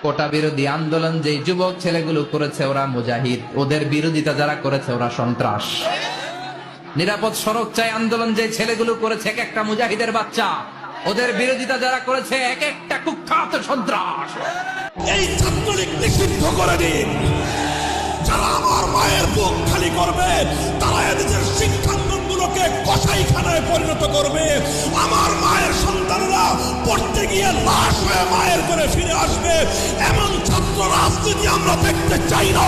কোটা বিরোধী আন্দোলন যে যুবক ছেলেগুলো করেছে ওরা মুজাহিদ, ওদের বিরোধিতা যারা করেছে ওরা সন্ত্রাস। নিরাপদ সড়ক চাই আন্দোলন যে ছেলেগুলো করেছে এক একটা মুজাহিদের বাচ্চা, ওদের বিরোধিতা যারা করেছে এক একটা কুখ্যাত সন্ত্রাস। এই ছাত্রলীগ নিষিদ্ধ করে দিন। যারা আমার মায়ের বুক খালি করবে তারা এদের শিক্ষাঙ্গনগুলোকে কসাইখানায় পরিণত করবে। আমার মায়ের সন্তানরা পড়তে গিয়ে লাশ হয়ে মায়ের করে ফিরে আসবে। এমন ছাত্র রাজনীতি আমরা দেখতে চাই না।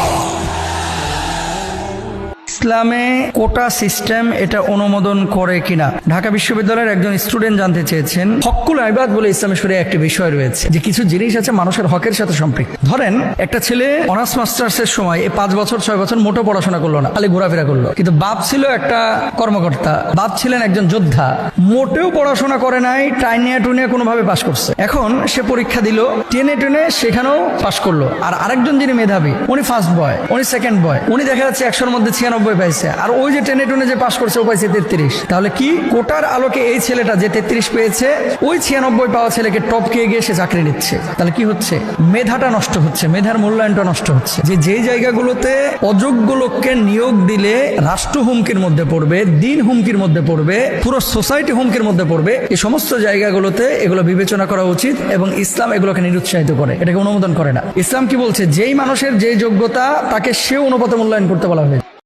ইসলামে কোটা সিস্টেম এটা অনুমোদন করে কিনা ঢাকা বিশ্ববিদ্যালয়ের একজন স্টুডেন্ট জানতে চেয়েছেন। হকুল ইবাদ বলে ইসলামের শরীয়তে একটি বিষয় রয়েছে যে কিছু জিনিস আছে মানুষের হকের সাথে সম্পৃক্ত। ধরেন একটা ছেলে অনার্স মাস্টার্সের সময় 5 বছর 6 বছর মোটো পড়াশোনা করলো না, খালি ঘোরাফেরা করলো, কিন্তু বাপ ছিল একটা কর্মকর্তা, বাপ ছিলেন একজন যোদ্ধা, মোটেও পড়াশোনা করে নাই, টাইনিয়া টুনিয়া কোনোভাবে পাশ করছে। এখন সে পরীক্ষা দিল, টেনে টেনে সেখানেও পাশ করলো। আর আরেকজন যিনি মেধাবী, উনি ফার্স্ট বয়, উনি সেকেন্ড বয়, উনি দেখা যাচ্ছে 100-র মধ্যে 96 পাইছে, আর ওই যে টেনে টুনে যে পাশ করছে ও পাইছে 33। তাহলে কি কোটার আলোকে এই ছেলেটা যে 33 পেয়েছে ওই 96 পাওয়া ছেলেকে টপকে গিয়ে সে চাকরি নিচ্ছে? তাহলে কি হচ্ছে? মেধাটা নষ্ট হচ্ছে, মেধার মূল্যায়নটা নষ্ট হচ্ছে। যে জায়গাগুলোতে অযোগ্য লোককে নিয়োগ দিলে রাষ্ট্র হুমকির মধ্যে পড়বে, দিন হুমকির মধ্যে পড়বে, পুরো সোসাইটি হুমকির মধ্যে পড়বে, এই সমস্ত জায়গাগুলোতে এগুলো বিবেচনা করা উচিত এবং ইসলাম এগুলোকে নিরুৎসাহিত করে, এটাকে অনুমোদন করে না। ইসলাম কি বলছে? যেই মানুষের যেই যোগ্যতা তাকে সে অনুপাতে মূল্যায়ন করতে বলা হয়েছে।